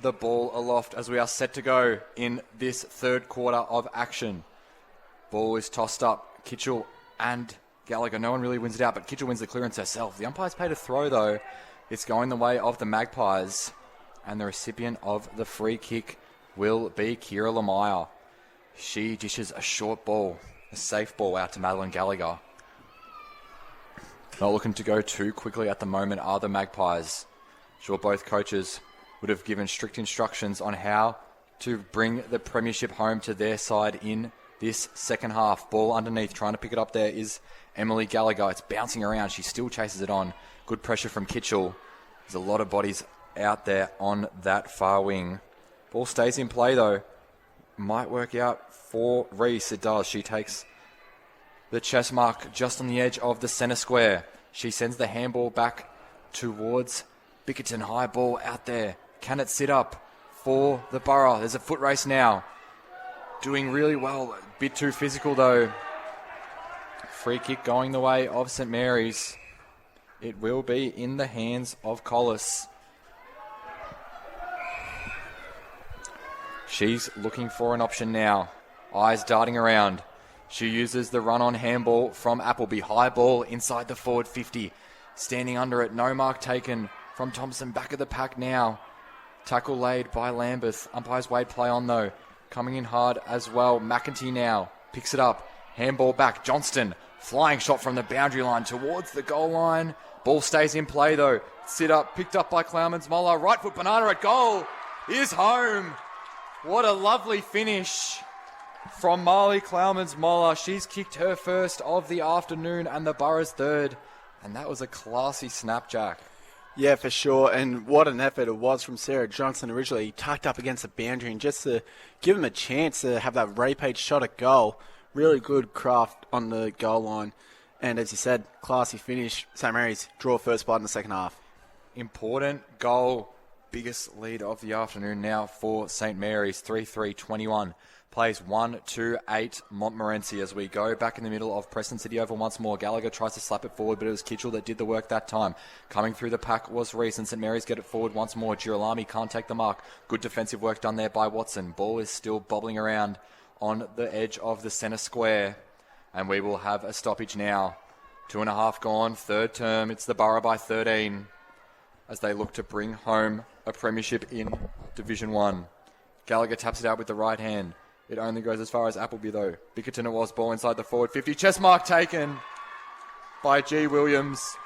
the ball aloft as we are set to go in this third quarter of action. Ball is tossed up. Kitchell and Gallagher. No one really wins it out, but Kitchell wins the clearance herself. The umpire's paid a throw, though. It's going the way of the Magpies. And the recipient of the free kick will be Kira Lemire. She dishes a short ball, a safe ball out to Madeline Gallagher. Not looking to go too quickly at the moment are the Magpies. Sure, both coaches would have given strict instructions on how to bring the premiership home to their side in this second half. Ball underneath, trying to pick it up there is Emily Gallagher. It's bouncing around. She still chases it on. Good pressure from Kitchell. There's a lot of bodies out there on that far wing. Ball stays in play, though. Might work out for Reese. It does. She takes the chest mark just on the edge of the centre square. She sends the handball back towards Bickerton. High ball out there. Can it sit up for the Borough? There's a foot race now. Doing really well. A bit too physical, though. Free kick going the way of St Mary's. It will be in the hands of Collis. She's looking for an option now. Eyes darting around. She uses the run-on handball from Appleby. High ball inside the forward 50. Standing under it. No mark taken from Thompson. Back of the pack now. Tackle laid by Lambeth. Umpires Wade play on, though. Coming in hard as well. McEntee now picks it up. Handball back. Johnston. Flying shot from the boundary line towards the goal line. Ball stays in play, though. Sit up. Picked up by Clowman's Moller. Right foot banana at goal. Is home. What a lovely finish from Marley Clowman's Moller. She's kicked her first of the afternoon and the Borough's third. And that was a classy snapjack. Yeah, for sure. And what an effort it was from Sarah Johnson originally. Tucked up against the boundary and just to give him a chance to have that repeat shot at goal. Really good craft on the goal line. And as you said, classy finish. St Mary's draw first blood in the second half. Important goal. Biggest lead of the afternoon now for St Mary's. 3-3-21. Plays 1-2-8 Montmorency as we go back in the middle of Preston City Oval once more. Gallagher tries to slap it forward, but it was Kitchell that did the work that time. Coming through the pack was Reese, and St Mary's get it forward once more. Girolami can't take the mark. Good defensive work done there by Watson. Ball is still bobbling around on the edge of the centre square. And we will have a stoppage now. 2.5 gone, third term. It's the Borough by 13 as they look to bring home a premiership in Division 1. Gallagher taps it out with the right hand. It only goes as far as Appleby, though. Bickerton it was, ball inside the forward 50. Chest mark taken by G. Williams.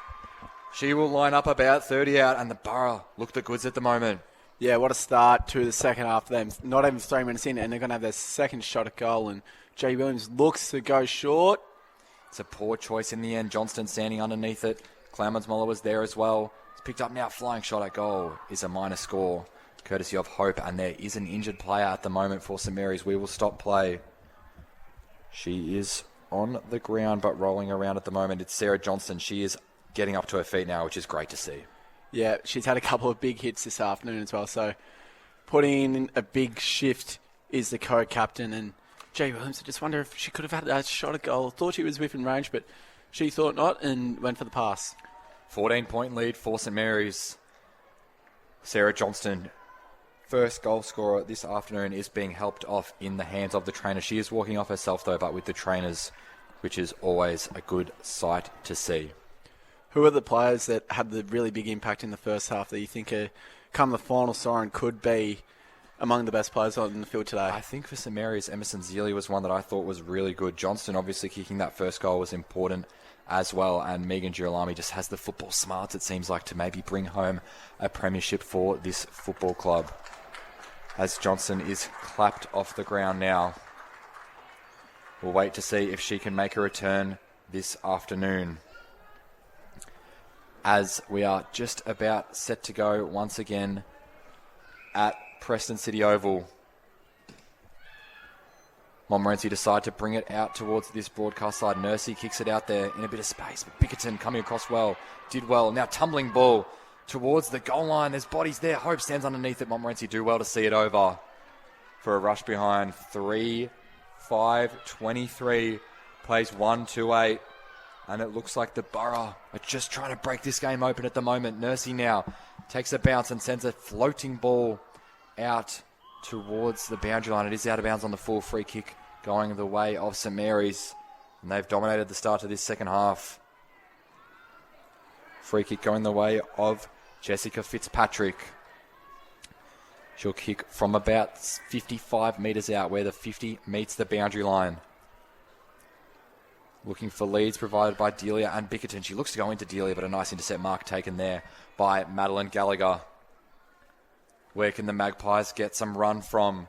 She will line up about 30 out, and the Borough look the goods at the moment. Yeah, what a start to the second half for them. Not even 3 minutes in, and they're going to have their second shot at goal, and G. Williams looks to go short. It's a poor choice in the end. Johnston standing underneath it. Clowman's Moller was there as well. It's picked up now. Flying shot at goal is a minor score, courtesy of Hope, and there is an injured player at the moment for St Mary's. We will stop play. She is on the ground but rolling around at the moment. It's Sarah Johnston. She is getting up to her feet now, which is great to see. Yeah, she's had a couple of big hits this afternoon as well, so putting in a big shift is the co-captain, and Jay Williams, I just wonder if she could have had a shot at goal. Thought she was within range, but she thought not and went for the pass. 14-point lead for St Mary's. Sarah Johnston, first goal scorer this afternoon, is being helped off in the hands of the trainer. She is walking off herself, though, but with the trainers, which is always a good sight to see. Who are the players that had the really big impact in the first half that you think come the final siren could be among the best players on the field today? I think for St Mary's, Emerson Zealy was one that I thought was really good. Johnston obviously kicking that first goal was important as well, and Megan Girolami just has the football smarts, it seems like, to maybe bring home a premiership for this football club. As Johnson is clapped off the ground now. We'll wait to see if she can make a return this afternoon. As we are just about set to go once again at Preston City Oval. Montmorency decide to bring it out towards this broadcast side. Nursey kicks it out there in a bit of space, but Bickerton coming across well, did well. Now tumbling ball towards the goal line. There's bodies there. Hope stands underneath it. Montmorency do well to see it over for a rush behind. 3-5-23. Plays 1-2-8. And it looks like the Borough are just trying to break this game open at the moment. Nursey now takes a bounce and sends a floating ball out towards the boundary line. It is out of bounds on the full. Free kick going the way of St Mary's. And they've dominated the start of this second half. Free kick going the way of Jessica Fitzpatrick. She'll kick from about 55 metres out where the 50 meets the boundary line. Looking for leads provided by Delia and Bickerton. She looks to go into Delia, but a nice intercept mark taken there by Madeline Gallagher. Where can the Magpies get some run from?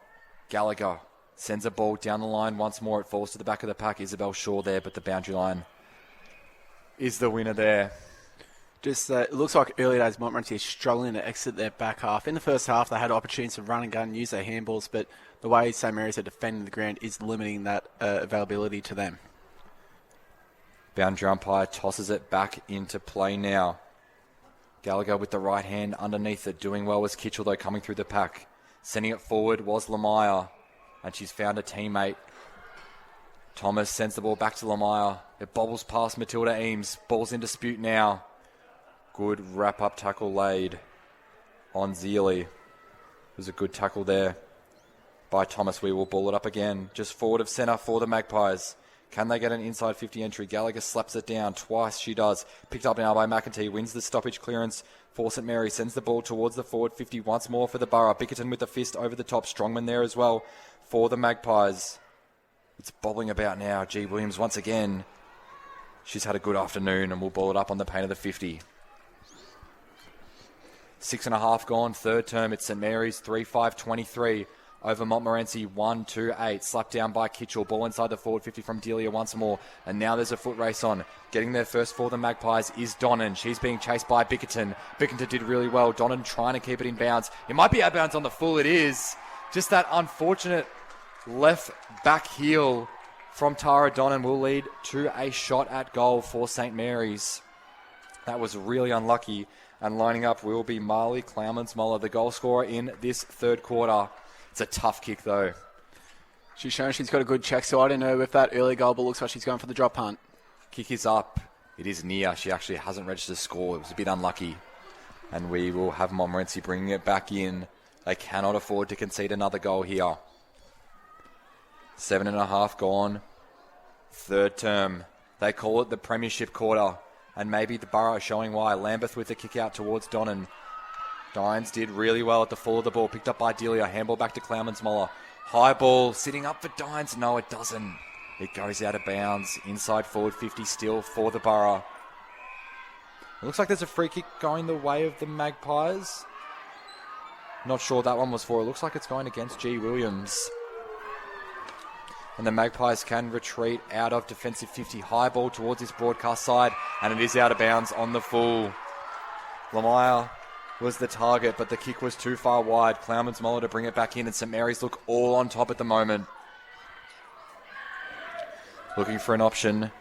Gallagher sends a ball down the line once more. It falls to the back of the pack. Isabel Shaw there, but the boundary line is the winner there. Just it looks like early days Montmorency is struggling to exit their back half. In the first half, they had opportunities to run and gun and use their handballs, but the way St Mary's are defending the ground is limiting that availability to them. Boundary umpire tosses it back into play now. Gallagher with the right hand underneath it. Doing well was Kitchell, though, coming through the pack. Sending it forward was Lamire, and she's found a teammate. Thomas sends the ball back to Lamire. It bobbles past Matilda Eames. Ball's in dispute now. Good wrap-up tackle laid on Zealy. It was a good tackle there by Thomas. We will ball it up again. Just forward of centre for the Magpies. Can they get an inside 50 entry? Gallagher slaps it down twice. She does. Picked up now by McEntee. Wins the stoppage clearance for St Mary. Sends the ball towards the forward 50 once more for the Borough. Bickerton with the fist over the top. Strongman there as well for the Magpies. It's bobbling about now. G. Williams once again. She's had a good afternoon and we'll ball it up on the paint of the 50. 6.5 gone, third term. It's St Mary's 3-5-23 over Montmorency 1-2-8. Slapped down by Kitchell. Ball inside the forward 50 from Delia once more. And now there's a foot race on. Getting there first for the Magpies is Donnan. She's being chased by Bickerton. Bickerton did really well. Donnan trying to keep it in bounds. It might be out of bounds on the full. It is. Just that unfortunate left back heel from Tara Donnan will lead to a shot at goal for St Mary's. That was really unlucky. And lining up will be Marley Clowmans-Moller, the goal scorer in this third quarter. It's a tough kick, though. She's shown she's got a good check, so I don't know if that early goal, but looks like she's going for the drop punt. Kick is up. It is near. She actually hasn't registered a score. It was a bit unlucky. And we will have Montmorency bringing it back in. They cannot afford to concede another goal here. 7.5 gone. Third term. They call it the Premiership quarter. And maybe the Borough showing why. Lambeth with the kick out towards Donnan. Dines did really well at the fall of the ball. Picked up by Delia. Handball back to Clowmans-Moller. High ball sitting up for Dines. No, it doesn't. It goes out of bounds. Inside forward 50 still for the Borough. It looks like there's a free kick going the way of the Magpies. Not sure that one was for. It looks like it's going against G. Williams. And the Magpies can retreat out of defensive 50. High ball towards this broadcast side. And it is out of bounds on the full. Lamire was the target, but the kick was too far wide. Clowmans-Moller to bring it back in. And St Mary's look all on top at the moment. Looking for an option.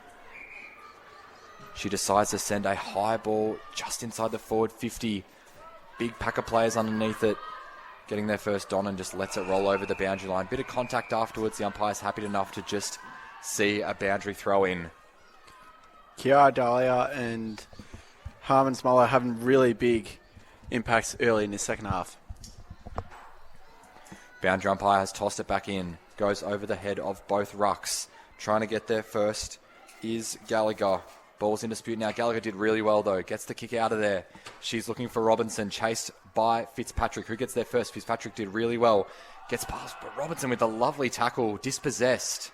She decides to send a high ball just inside the forward 50. Big pack of players underneath it. Getting there first, Donnan just lets it roll over the boundary line. Bit of contact afterwards. The umpire's happy enough to just see a boundary throw in. Kiara Dahlia and Harmon-Smoller having really big impacts early in the second half. Boundary umpire has tossed it back in. Goes over the head of both rucks. Trying to get there first is Gallagher. Ball's in dispute now. Gallagher did really well, though. Gets the kick out of there. She's looking for Robinson. Chased by Fitzpatrick. Who gets there first? Fitzpatrick did really well. Gets past, but Robinson with a lovely tackle. Dispossessed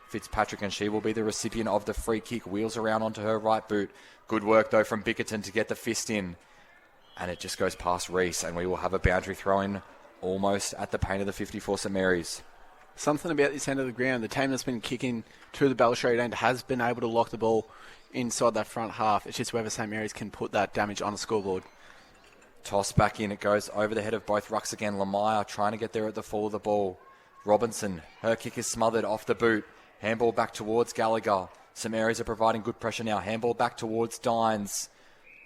Fitzpatrick, and she will be the recipient of the free kick. Wheels around onto her right boot. Good work, though, from Bickerton to get the fist in. And it just goes past Reese, and we will have a boundary throw-in almost at the paint of the 50 for St Mary's. Something about this end of the ground. The team that's been kicking to the balustrade end has been able to lock the ball inside that front half. It's just whether St Mary's can put that damage on the scoreboard. Toss back in. It goes over the head of both rucks again. Lamire trying to get there at the fall of the ball. Robinson, her kick is smothered off the boot. Handball back towards Gallagher. St Mary's are providing good pressure now. Handball back towards Dines.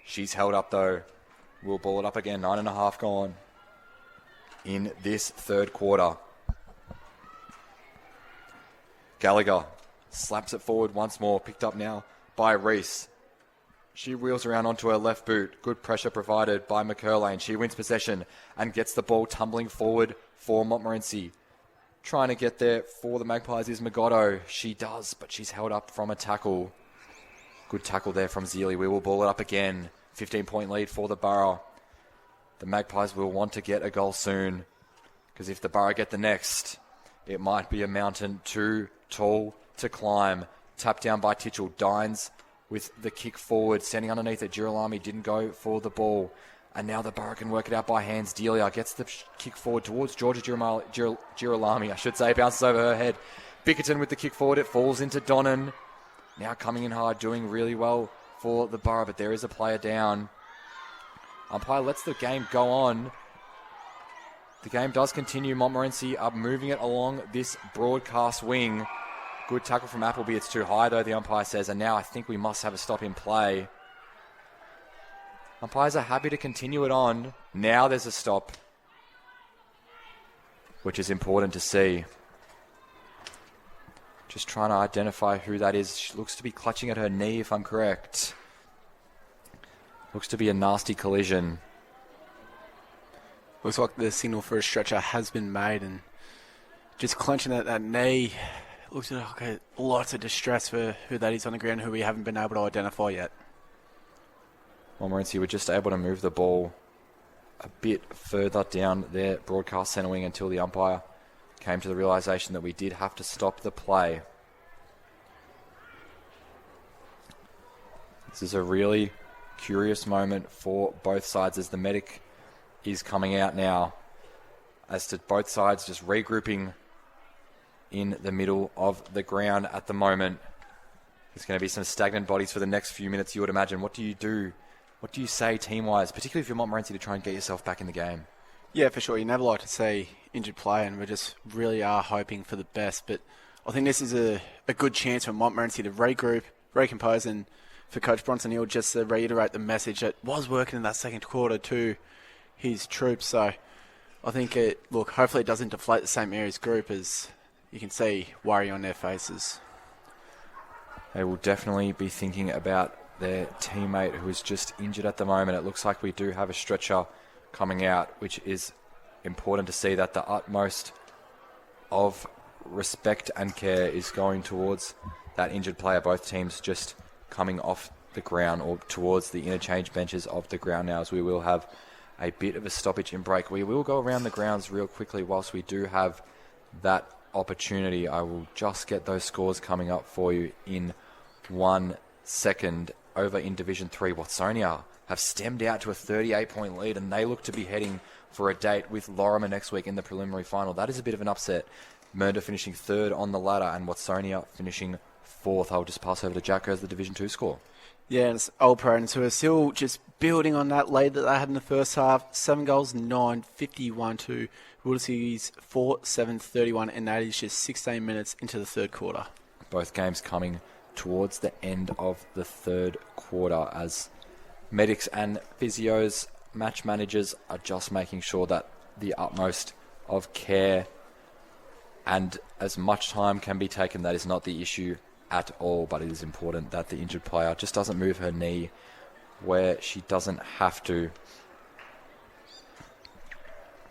She's held up, though. We'll ball it up again. 9.5 gone in this third quarter. Gallagher slaps it forward once more. Picked up now by Reese. She wheels around onto her left boot. Good pressure provided by McCurlane. She wins possession and gets the ball tumbling forward for Montmorency. Trying to get there for the Magpies is Magotto. She does, but she's held up from a tackle. Good tackle there from Zealy. We will ball it up again. 15-point lead for the Borough. The Magpies will want to get a goal soon, because if the Borough get the next, it might be a mountain too tall to climb. Tapped down by Titchell. Dines with the kick forward, sending underneath it. Girolami didn't go for the ball. And now the Borough can work it out by hands. Delia gets the kick forward towards Georgia Girolami, I should say. Bounces over her head. Bickerton with the kick forward. It falls into Donnan. Now coming in hard, doing really well for the Borough, but there is a player down. Umpire lets the game go on. The game does continue. Montmorency are moving it along this broadcast wing. Good tackle from Appleby. It's too high, though, the umpire says. And now I think we must have a stop in play. Umpires are happy to continue it on. Now there's a stop, which is important to see. Just trying to identify who that is. She looks to be clutching at her knee, if I'm correct. Looks to be a nasty collision. Looks like the signal for a stretcher has been made, and just clenching at that knee. Looks like lots of distress for who that is on the ground, who we haven't been able to identify yet. Montmorency were just able to move the ball a bit further down their broadcast centre wing until the umpire came to the realisation that we did have to stop the play. This is a really curious moment for both sides as the medic is coming out now, as to both sides just regrouping in the middle of the ground at the moment. There's going to be some stagnant bodies for the next few minutes, you would imagine. What do you do? What do you say team-wise, particularly if you're Montmorency, to try and get yourself back in the game? Yeah, for sure. You never like to see injured play, and we just really are hoping for the best. But I think this is a good chance for Montmorency to regroup, recompose, and for Coach Bronson Hill just to reiterate the message that was working in that second quarter to his troops. So I think, hopefully it doesn't deflate the St. Mary's group, as you can see worry on their faces. They will definitely be thinking about their teammate who is just injured at the moment. It looks like we do have a stretcher coming out, which is important to see that the utmost of respect and care is going towards that injured player. Both teams just coming off the ground or towards the interchange benches of the ground now, as we will have a bit of a stoppage in break. We will go around the grounds real quickly whilst we do have that opportunity. I will just get those scores coming up for you in 1 second. Over in Division 3, Watsonia have stemmed out to a 38-point lead, and they look to be heading for a date with Lorimer next week in the preliminary final. That is a bit of an upset. Mernda finishing third on the ladder, and Watsonia finishing fourth. I'll just pass over to Jack as the Division 2 score. Yeah, and it's Old Paradens who are still just building on that lead that they had in the first half. 7 goals, 9, 51 to Wildesees 4, 7, 31, and that is just 16 minutes into the third quarter. Both games coming towards the end of the third quarter, as medics and physios, match managers are just making sure that the utmost of care and as much time can be taken. That is not the issue at all, but it is important that the injured player just doesn't move her knee where she doesn't have to.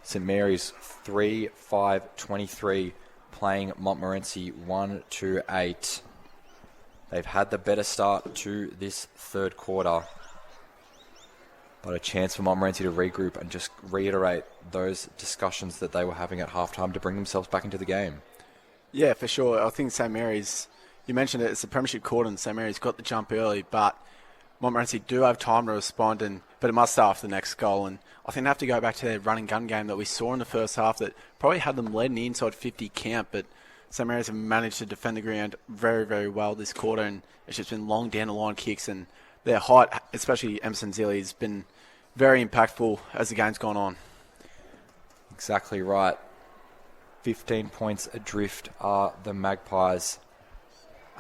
St. Mary's 3-5-23 playing Montmorency 1-2-8. They've had the better start to this third quarter, but a chance for Montmorency to regroup and just reiterate those discussions that they were having at halftime to bring themselves back into the game. Yeah, for sure. I think St. Mary's, you mentioned it, it's a premiership quarter and St. Mary's got the jump early, but Montmorency do have time to respond, but it must start after the next goal. And I think they have to go back to their run and gun game that we saw in the first half that probably had them led in the inside 50 camp, but St. Mary's have managed to defend the ground very, very well this quarter, and it's just been long down the line kicks, and their height, especially Emerson Zilly, has been very impactful as the game's gone on. Exactly right. 15 points adrift are the Magpies,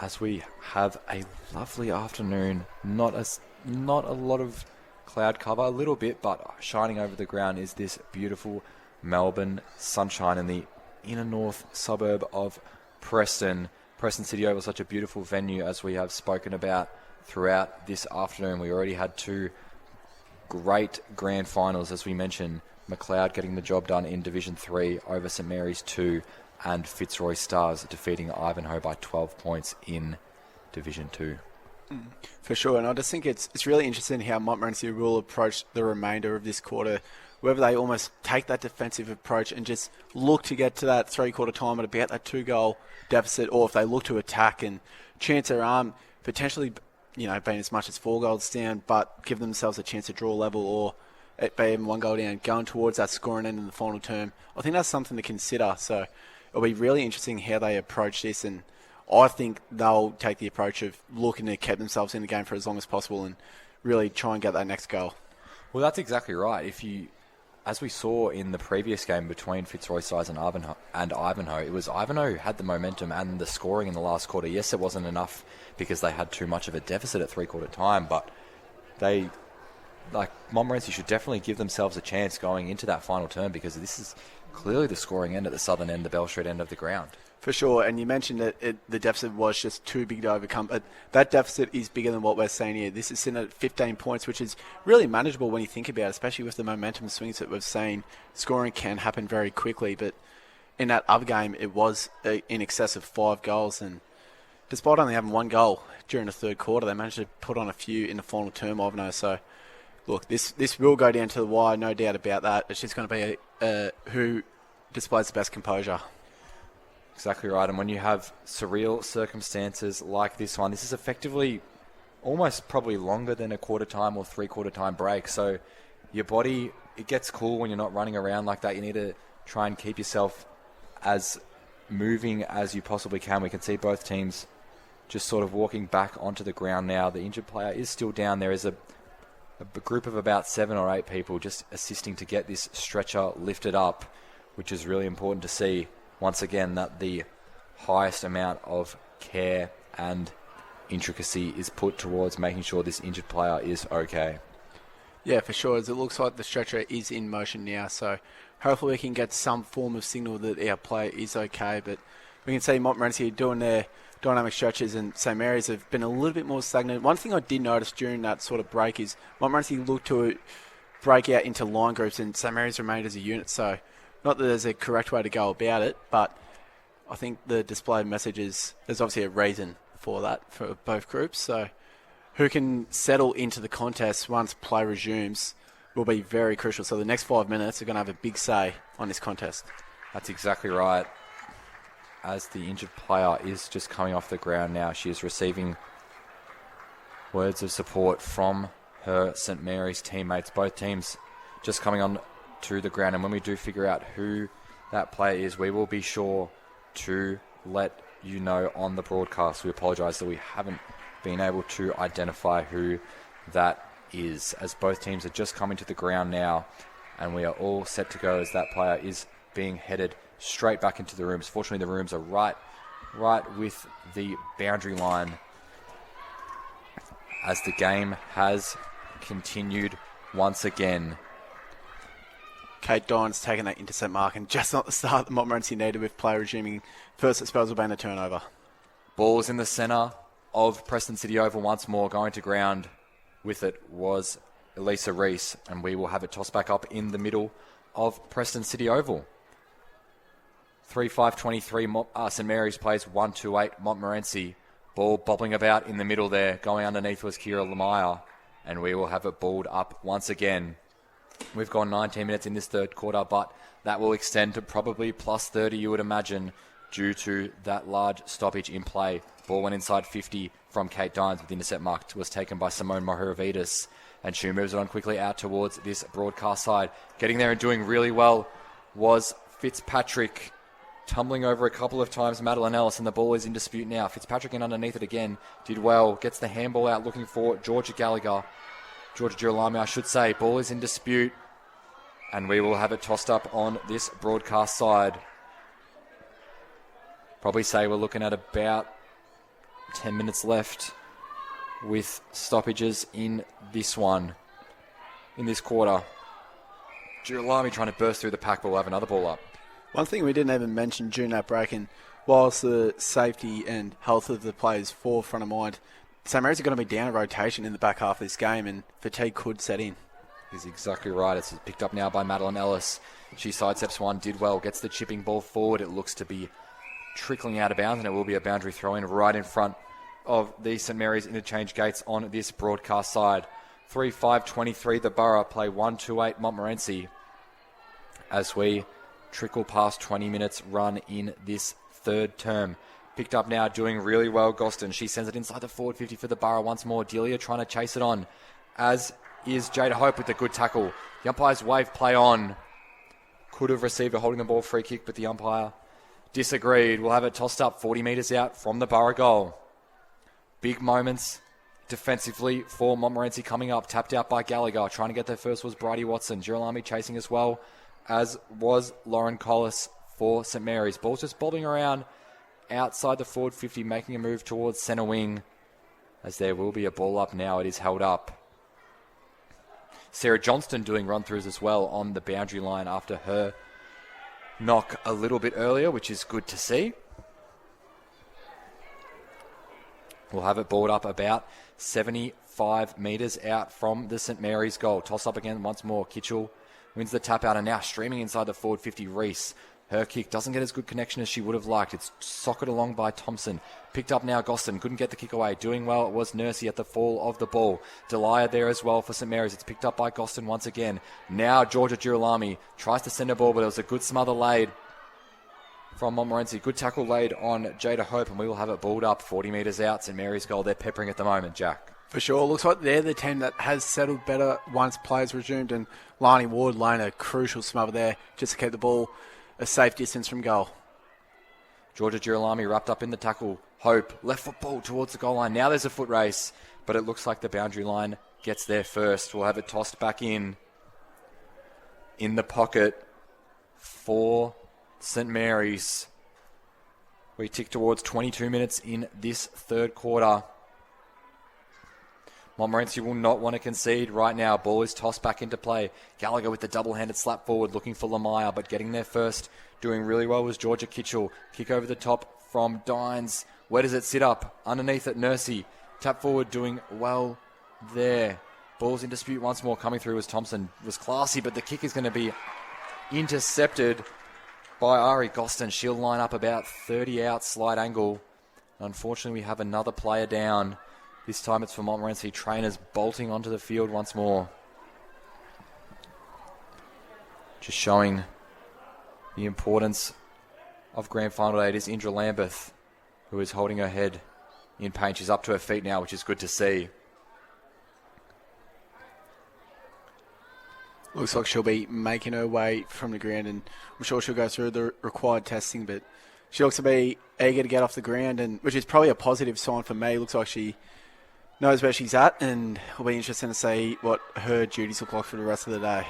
as we have a lovely afternoon. Not a lot of cloud cover, a little bit, but shining over the ground is this beautiful Melbourne sunshine in the inner north suburb of Preston. Preston City Oval, such a beautiful venue, as we have spoken about throughout this afternoon. We already had two great grand finals, as we mentioned. McLeod getting the job done in Division 3 over St Mary's 2, and Fitzroy Stars defeating Ivanhoe by 12 points in Division 2. For sure, and I just think it's really interesting how Montmorency will approach the remainder of this quarter, whether they almost take that defensive approach and just look to get to that three-quarter time at about that 2-goal deficit, or if they look to attack and chance their arm, potentially, being as much as 4 goals down, but give themselves a chance to draw level, or it be even 1 goal down, going towards that scoring end in the final term. I think that's something to consider, so it'll be really interesting how they approach this, and I think they'll take the approach of looking to keep themselves in the game for as long as possible and really try and get that next goal. Well, that's exactly right. As we saw in the previous game between Fitzroy Stars and Ivanhoe, it was Ivanhoe who had the momentum and the scoring in the last quarter. Yes, it wasn't enough because they had too much of a deficit at three-quarter time, but Montmorency should definitely give themselves a chance going into that final term, because this is clearly the scoring end at the southern end, the Bell Street end of the ground. For sure, and you mentioned that the deficit was just too big to overcome. But that deficit is bigger than what we're seeing here. This is sitting at 15 points, which is really manageable when you think about it, especially with the momentum swings that we've seen. Scoring can happen very quickly, but in that other game, it was in excess of 5 goals. And despite only having 1 goal during the third quarter, they managed to put on a few in the final term, Ivanhoe. So, look, this will go down to the wire, no doubt about that. It's just going to be who displays the best composure. Exactly right, and when you have surreal circumstances like this one, this is effectively almost probably longer than a quarter time or three-quarter time break, so your body, it gets cool when you're not running around like that. You need to try and keep yourself as moving as you possibly can. We can see both teams just sort of walking back onto the ground now. The injured player is still down. There is a group of about 7 or 8 people just assisting to get this stretcher lifted up, which is really important to see. Once again, that the highest amount of care and intricacy is put towards making sure this injured player is okay. Yeah, for sure. As it looks like the stretcher is in motion now, so hopefully we can get some form of signal that our player is okay. But we can see Montmorency doing their dynamic stretches, and St Mary's have been a little bit more stagnant. One thing I did notice during that sort of break is Montmorency looked to break out into line groups, and St Mary's remained as a unit, so not that there's a correct way to go about it, but I think the display messages, there's obviously a reason for that for both groups. So who can settle into the contest once play resumes will be very crucial. So the next 5 minutes are going to have a big say on this contest. That's exactly right. As the injured player is just coming off the ground now, she is receiving words of support from her St Mary's teammates. Both teams just coming on to the ground, and when we do figure out who that player is, we will be sure to let you know on the broadcast. We apologise that we haven't been able to identify who that is, as both teams are just coming to the ground now, and we are all set to go as that player is being headed straight back into the rooms. Fortunately, the rooms are right with the boundary line, as the game has continued once again. Kate Dines taking that intercept mark, and just not the start that Montmorency needed with play resuming. First disposal being a turnover. Ball's in the centre of Preston City Oval once more. Going to ground with it was Elisa Reese, and we will have it tossed back up in the middle of Preston City Oval. 3-5-23, St Mary's plays 1-2-8 Montmorency. Ball bobbling about in the middle there. Going underneath was Kira Lamaya, and we will have it balled up once again. We've gone 19 minutes in this third quarter, but that will extend to probably plus 30, you would imagine, due to that large stoppage in play. Ball went inside 50 from Kate Dines, with the intercept mark was taken by Simone Mohorovitis, and she moves it on quickly out towards this broadcast side. Getting there and doing really well was Fitzpatrick, tumbling over a couple of times Madeline Ellis, and the ball is in dispute now. Fitzpatrick in underneath it again, did well, gets the handball out looking for Georgia Girolami, I should say. Ball is in dispute, and we will have it tossed up on this broadcast side. Probably say we're looking at about 10 minutes left with stoppages in this one, in this quarter. Girolami trying to burst through the pack, but we'll have another ball up. One thing we didn't even mention during that break, and whilst the safety and health of the players forefront of mind, St. Mary's are going to be down a rotation in the back half of this game, and fatigue could set in. He's exactly right. It's picked up now by Madeline Ellis. She sidesteps one, did well, gets the chipping ball forward. It looks to be trickling out of bounds, and it will be a boundary throw-in right in front of the St. Mary's interchange gates on this broadcast side. 3-5-23, the Borough play 1-2-8 Montmorency as we trickle past 20 minutes run in this third term. Picked up now, doing really well, Goston. She sends it inside the forward 50 for the Borough once more. Delia trying to chase it on, as is Jada Hope with the good tackle. The umpire's wave play on. Could have received a holding the ball free kick, but the umpire disagreed. We'll have it tossed up 40 metres out from the Borough goal. Big moments defensively for Montmorency coming up. Tapped out by Gallagher. Trying to get there first was Bridie Watson. Girolami chasing as well, as was Lauren Collis for St. Mary's. Ball's just bobbing around outside the forward 50, making a move towards centre wing, as there will be a ball up now. It is held up. Sarah Johnston doing run-throughs as well on the boundary line after her knock a little bit earlier, which is good to see. We'll have it balled up about 75 metres out from the St. Mary's goal. Toss up again once more. Kitchell wins the tap out, and now streaming inside the forward 50, Reese. Her kick doesn't get as good connection as she would have liked. It's socked along by Thompson. Picked up now, Goston. Couldn't get the kick away. Doing well, it was Nursey at the fall of the ball. Delia there as well for St. Mary's. It's picked up by Goston once again. Now Georgia Girolami tries to send a ball, but it was a good smother laid from Montmorency. Good tackle laid on Jada Hope, and we will have it balled up 40 metres out. St. Mary's goal. They're peppering at the moment, Jack. For sure. Looks like they're the team that has settled better once players resumed, and Lani Ward laying a crucial smother there just to keep the ball a safe distance from goal. Georgia Girolami wrapped up in the tackle. Hope, left foot ball towards the goal line. Now there's a foot race, but it looks like the boundary line gets there first. We'll have it tossed back in the pocket for St. Mary's. We tick towards 22 minutes in this third quarter. Montmorency will not want to concede right now. Ball is tossed back into play. Gallagher with the double-handed slap forward, looking for Lamaya, but getting there first, doing really well was Georgia Kitchell. Kick over the top from Dines. Where does it sit up? Underneath it, Nursey. Tap forward, doing well there. Ball's in dispute once more. Coming through was Thompson. Was classy, but the kick is going to be intercepted by Ari Goston. She'll line up about 30 out, slight angle. Unfortunately, we have another player down. This time it's for Montmorency. Trainers bolting onto the field once more. Just showing the importance of Grand Final Day. It is Indra Lambeth who is holding her head in pain. She's up to her feet now, which is good to see. Looks like she'll be making her way from the ground, and I'm sure she'll go through the required testing, but she looks to be eager to get off the ground, and which is probably a positive sign for me. Looks like she knows where she's at, and it'll be interesting to see what her duties look like for the rest of the day.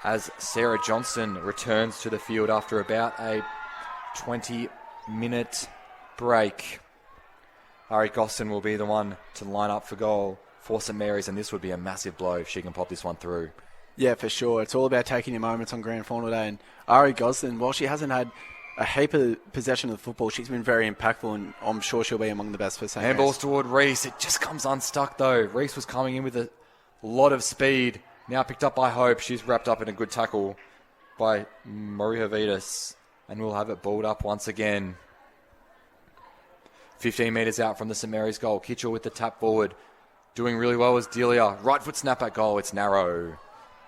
As Sarah Johnston returns to the field after about a 20-minute break. Ari Goston will be the one to line up for goal for St. Mary's, and this would be a massive blow if she can pop this one through. Yeah, for sure. It's all about taking your moments on Grand Final Day, and Ari Goston, while she hasn't had a heap of possession of the football, she's been very impactful, and I'm sure she'll be among the best for St. Mary's. Handballs toward Reese. It just comes unstuck, though. Reese was coming in with a lot of speed. Now picked up by Hope. She's wrapped up in a good tackle by Morihavitas, and we'll have it balled up once again. 15 metres out from the St. Mary's goal. Kitchell with the tap forward. Doing really well was Delia. Right foot snap at goal. It's narrow.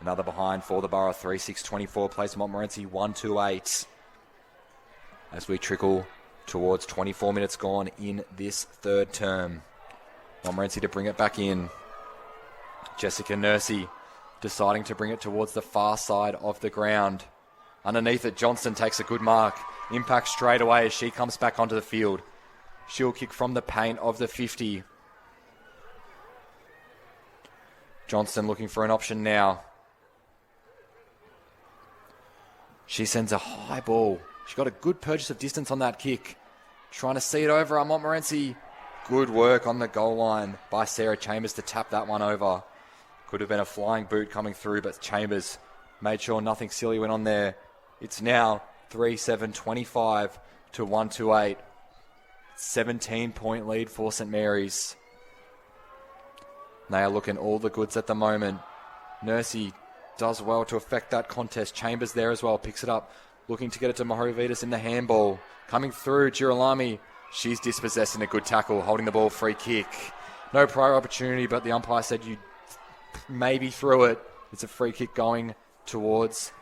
Another behind for the Borough. 3-6-24. Place Montmorency 1-2-8. As we trickle towards 24 minutes gone in this third term. Montmorency to bring it back in. Jessica Nursey deciding to bring it towards the far side of the ground. Underneath it, Johnston takes a good mark. Impact straight away as she comes back onto the field. She'll kick from the paint of the 50. Johnston looking for an option now. She sends a high ball. She got a good purchase of distance on that kick. Trying to see it over on Montmorency. Good work on the goal line by Sarah Chambers to tap that one over. Could have been a flying boot coming through, but Chambers made sure nothing silly went on there. It's now 3-7-25 to 1-2-8. 17-point lead for St. Mary's. They are looking all the goods at the moment. Nursey does well to affect that contest. Chambers there as well, picks it up, looking to get it to Mahovitas in the handball. Coming through, Girolami. She's dispossessed in a good tackle, holding the ball, free kick. No prior opportunity, but the umpire said you maybe threw it. It's a free kick going towards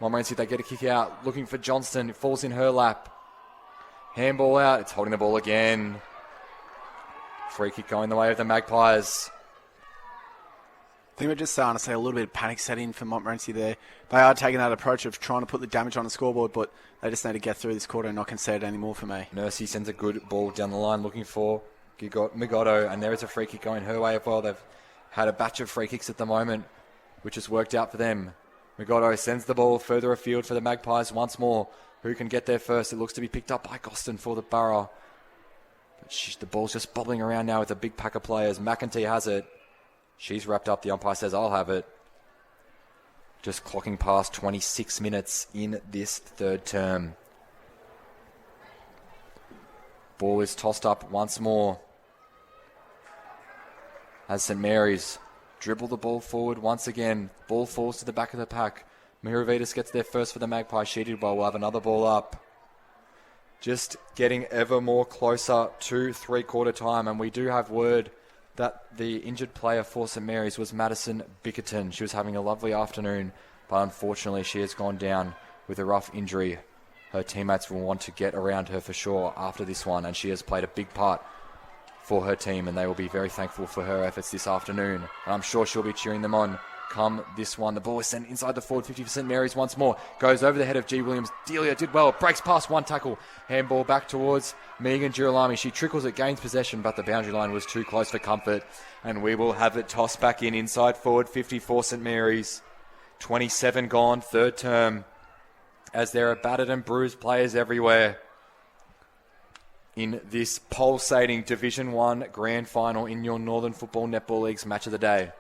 Montmorency. They get a kick out, looking for Johnston. It falls in her lap. Handball out. It's holding the ball again. Free kick going the way of the Magpies. I think we're just starting to see a little bit of panic set in for Montmorency there. They are taking that approach of trying to put the damage on the scoreboard, but they just need to get through this quarter and not concede anymore for me. Nursey sends a good ball down the line, looking for Migotto, and there is a free kick going her way as well. They've had a batch of free kicks at the moment, which has worked out for them. Migotto sends the ball further afield for the Magpies once more. Who can get there first? It looks to be picked up by Goston for the Borough. But the ball's just bobbling around now with a big pack of players. McEntee has it. She's wrapped up. The umpire says, I'll have it. Just clocking past 26 minutes in this third term. Ball is tossed up once more. As St. Mary's dribble the ball forward once again. Ball falls to the back of the pack. Miravitas gets there first for the Magpies. She did well. We'll have another ball up. Just getting ever more closer to three-quarter time. And we do have word that the injured player for St. Mary's was Madison Bickerton. She was having a lovely afternoon, but unfortunately she has gone down with a rough injury. Her teammates will want to get around her for sure after this one, and she has played a big part for her team, and they will be very thankful for her efforts this afternoon. And I'm sure she'll be cheering them on come this one. The ball is sent inside the forward 50 for St. Mary's once more. Goes over the head of G. Williams. Delia did well. Breaks past one tackle. Handball back towards Megan Girolami. She trickles it, gains possession, but the boundary line was too close for comfort. And we will have it tossed back in inside forward 50 for St. Mary's. 27 gone, third term. As there are battered and bruised players everywhere in this pulsating Division 1 Grand Final in your Northern Football Netball League's Match of the Day.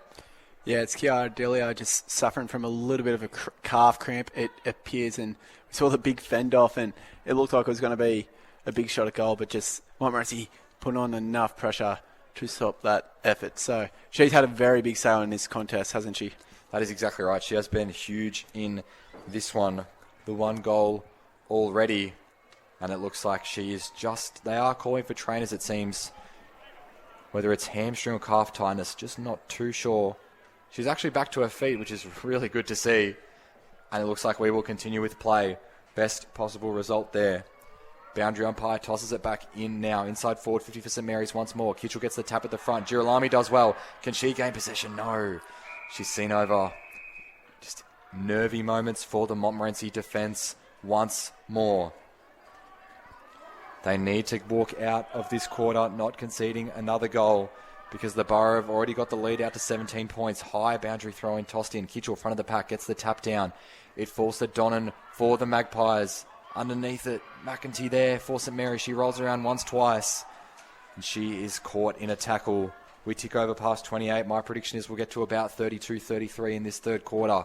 Yeah, it's Kiara Delia just suffering from a little bit of a calf cramp, it appears, and we saw the big fend off, and it looked like it was going to be a big shot at goal, but just Montmorency put on enough pressure to stop that effort. So she's had a very big sail in this contest, hasn't she? That is exactly right. She has been huge in this one. The one goal already, and it looks like she is they are calling for trainers, it seems. Whether it's hamstring or calf tightness, just not too sure. She's actually back to her feet, which is really good to see. And it looks like we will continue with play. Best possible result there. Boundary umpire tosses it back in now. Inside forward 50 for St. Mary's once more. Kitchell gets the tap at the front. Girolami does well. Can she gain possession? No. She's seen over. Just nervy moments for the Montmorency defence once more. They need to walk out of this quarter not conceding another goal, because the Borough have already got the lead out to 17 points. High boundary throw-in tossed in. Kitchell, front of the pack, gets the tap down. It falls to Donnan for the Magpies. Underneath it, McEntee there for St. Mary. She rolls around once, twice. And she is caught in a tackle. We tick over past 28. My prediction is we'll get to about 32-33 in this third quarter.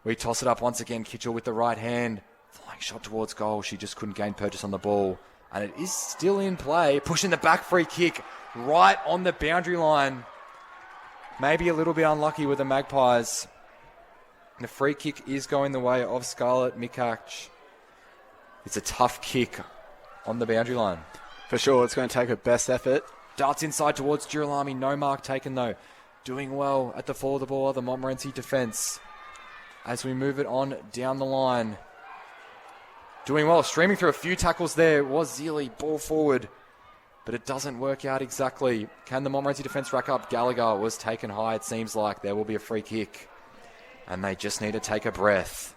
We toss it up once again. Kitchell with the right hand. Flying shot towards goal. She just couldn't gain purchase on the ball. And it is still in play. Pushing the back, free kick right on the boundary line. Maybe a little bit unlucky with the Magpies. The free kick is going the way of Scarlett Mikach. It's a tough kick on the boundary line. For sure, it's going to take her best effort. Darts inside towards Girolami. No mark taken though. Doing well at the fall of the ball of the Montmorency defence. As we move it on down the line. Doing well, streaming through a few tackles there was Zealy, ball forward. But it doesn't work out exactly. Can the Montmorency defence rack up? Gallagher was taken high, it seems like. There will be a free kick. And they just need to take a breath.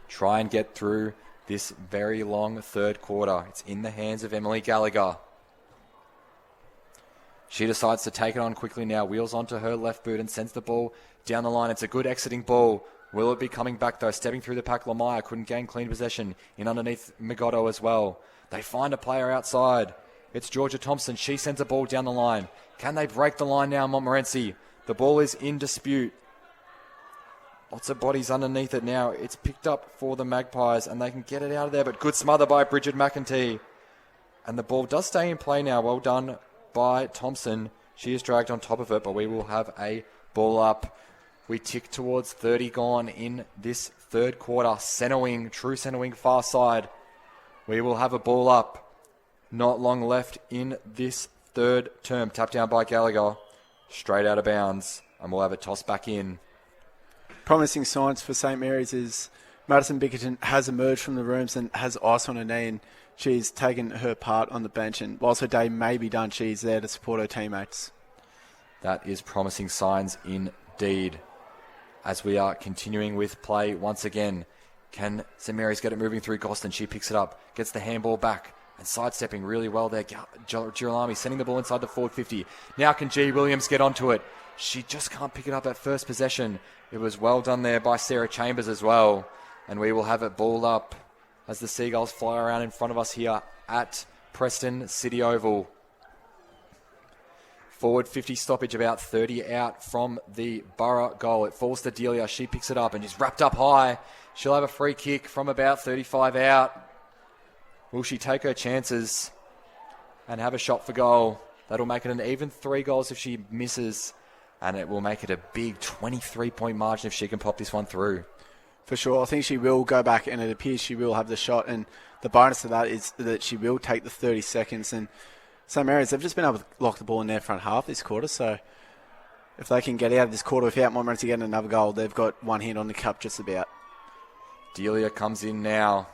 Try and get through this very long third quarter. It's in the hands of Emily Gallagher. She decides to take it on quickly now. Wheels onto her left boot and sends the ball down the line. It's a good exiting ball. Will it be coming back though? Stepping through the pack, Lamaya couldn't gain clean possession. In underneath Migotto as well. They find a player outside. It's Georgia Thompson. She sends a ball down the line. Can they break the line now, Montmorency? The ball is in dispute. Lots of bodies underneath it now. It's picked up for the Magpies and they can get it out of there. But good smother by Bridget McEntee. And the ball does stay in play now. Well done by Thompson. She is dragged on top of it, but we will have a ball up. We tick towards 30 gone in this third quarter. Centre wing, true centre wing, far side. We will have a ball up. Not long left in this third term. Tap down by Gallagher. Straight out of bounds. And we'll have it tossed back in. Promising signs for St. Mary's is Madison Bickerton has emerged from the rooms and has ice on her knee, and she's taken her part on the bench. And whilst her day may be done, she's there to support her teammates. That is promising signs indeed. As we are continuing with play once again, can St. Mary's get it moving through Goston? She picks it up, gets the handball back, and sidestepping really well there. Girolami sending the ball inside the forward 50. Now can G. Williams get onto it? She just can't pick it up at first possession. It was well done there by Sarah Chambers as well. And we will have it ball up as the Seagulls fly around in front of us here at Preston City Oval. Forward 50 stoppage, about 30 out from the Borough goal. It falls to Delia. She picks it up and is wrapped up high. She'll have a free kick from about 35 out. Will she take her chances and have a shot for goal? That'll make it an even 3 goals if she misses. And it will make it a big 23-point margin if she can pop this one through. For sure. I think she will go back, and it appears she will have the shot. And the bonus to that is that she will take the 30 seconds. And St. Mary's, they've just been able to lock the ball in their front half this quarter. So if they can get out of this quarter without Montmorency getting another goal, they've got one hand on the cup just about. Delia comes in now.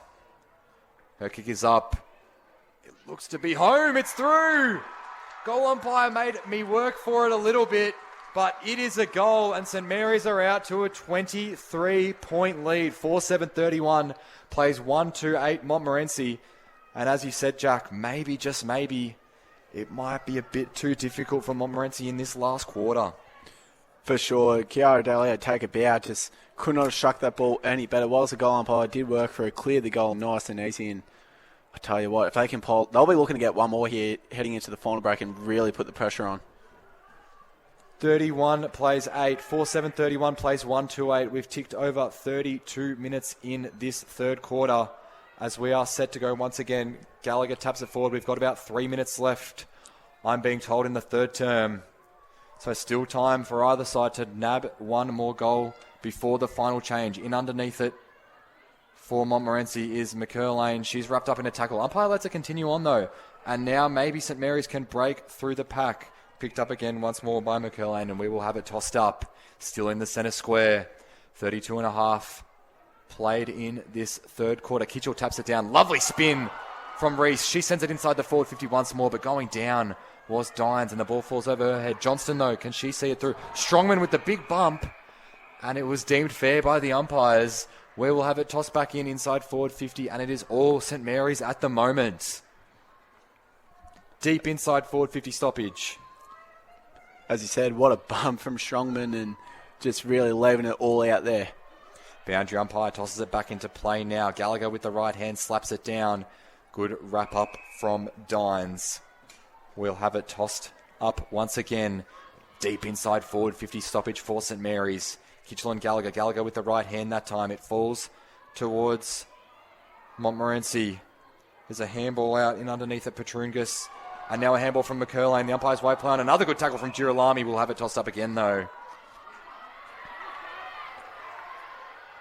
Her kick is up. It looks to be home. It's through. Goal umpire made me work for it a little bit, but it is a goal, and St. Mary's are out to a 23-point lead. 4-7-31 plays 1-2-8 Montmorency. And as you said, Jack, maybe, just maybe, it might be a bit too difficult for Montmorency in this last quarter. For sure. Kiara Delia take a bow, just could not have struck that ball any better. Whilst the goal umpire did work for her, cleared the goal nice and easy. And I tell you what, if they can pull, they'll be looking to get one more here heading into the final break and really put the pressure on. 31 plays 8. 4-7-31 plays 1-2-8. We've ticked over 32 minutes in this third quarter as we are set to go once again. Gallagher taps it forward. We've got about 3 minutes left, I'm being told, in the third term. So still time for either side to nab one more goal before the final change. In underneath it for Montmorency is McCurlane. She's wrapped up in a tackle. Umpire lets it continue on though. And now maybe St. Mary's can break through the pack. Picked up again once more by McCurlane, and we will have it tossed up. Still in the centre square. 32 and a half played in this third quarter. Kitchell taps it down. Lovely spin from Reese. She sends it inside the forward 50 once more, but going down was Dines, and the ball falls over her head. Johnston, though, can she see it through? Strongman with the big bump, and it was deemed fair by the umpires. We will have it tossed back in inside forward 50, and it is all St. Mary's at the moment. Deep inside forward 50 stoppage. As you said, what a bump from Strongman, and just really leaving it all out there. Boundary umpire tosses it back into play now. Gallagher with the right hand slaps it down. Good wrap up from Dines. We'll have it tossed up once again. Deep inside forward 50 stoppage for St. Mary's. Kitchell and Gallagher. Gallagher with the right hand that time. It falls towards Montmorency. There's a handball out in underneath at Petrungus. And now a handball from McCurlane. The umpire's white plan. Another good tackle from Girolami. We'll have it tossed up again though.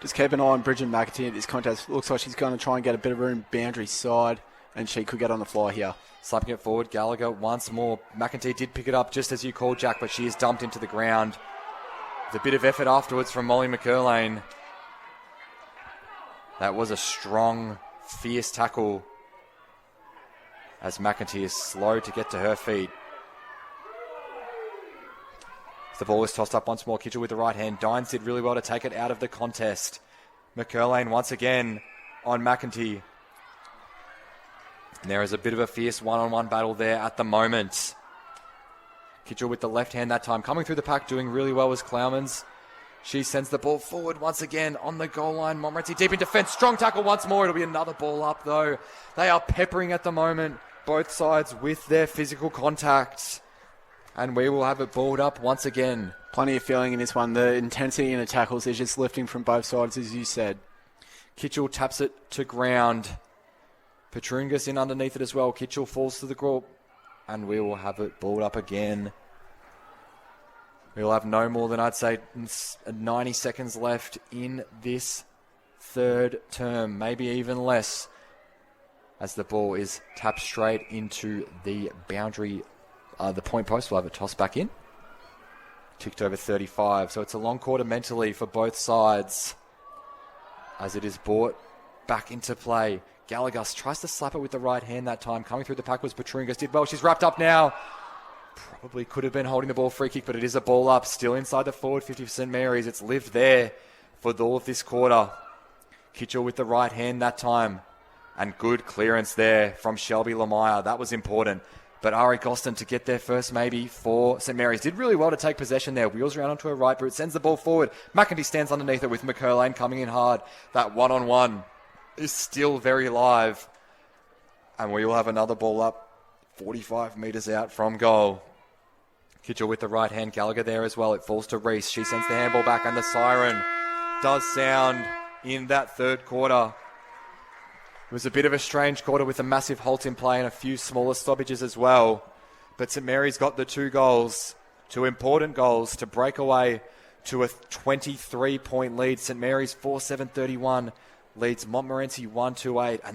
Just keep an eye on Bridget McAtee at this contest. Looks like she's going to try and get a bit of room boundary side, and she could get on the fly here. Slapping it forward, Gallagher once more. McAtee did pick it up just as you called, Jack, but she is dumped into the ground. With a bit of effort afterwards from Molly McCurlane. That was a strong, fierce tackle as McAtee is slow to get to her feet. The ball is tossed up once more. Kitchell with the right hand. Dines did really well to take it out of the contest. McCurlane once again on McEntee. And there is a bit of a fierce one-on-one battle there at the moment. Kitchell with the left hand that time. Coming through the pack, doing really well as Clowmans. She sends the ball forward once again on the goal line. Montmorency deep in defence. Strong tackle once more. It'll be another ball up though. They are peppering at the moment, both sides with their physical contacts. And we will have it balled up once again. Plenty of feeling in this one. The intensity in the tackles is just lifting from both sides, as you said. Kitchell taps it to ground. Petrungus in underneath it as well. Kitchell falls to the group. And we will have it balled up again. We'll have no more than, I'd say, 90 seconds left in this third term. Maybe even less. As the ball is tapped straight into the boundary, the point post. We'll have it tossed back in. Ticked over 35. So it's a long quarter mentally for both sides. As it is brought back into play. Gallagher tries to slap it with the right hand that time. Coming through the pack was Petrungus. Did well. She's wrapped up now. Probably could have been holding the ball, free kick, but it is a ball up. Still inside the forward 50 for St. Mary's. It's lived there for all of this quarter. Kitchell with the right hand that time. And good clearance there from Shelby Lamire. That was important. But Ari Gostin to get there first maybe for St. Mary's. Did really well to take possession there. Wheels around onto her right boot. Sends the ball forward. McEntee stands underneath it with McCurlane coming in hard. That one-on-one is still very live. And we will have another ball up 45 metres out from goal. Kitchell with the right hand. Gallagher there as well. It falls to Reese. She sends the handball back and the siren does sound in that third quarter. It was a bit of a strange quarter with a massive halt in play and a few smaller stoppages as well. But St. Mary's got the 2 goals, 2 important goals to break away to a 23-point lead. St. Mary's 4-7-31 leads Montmorency 1-2-8, and they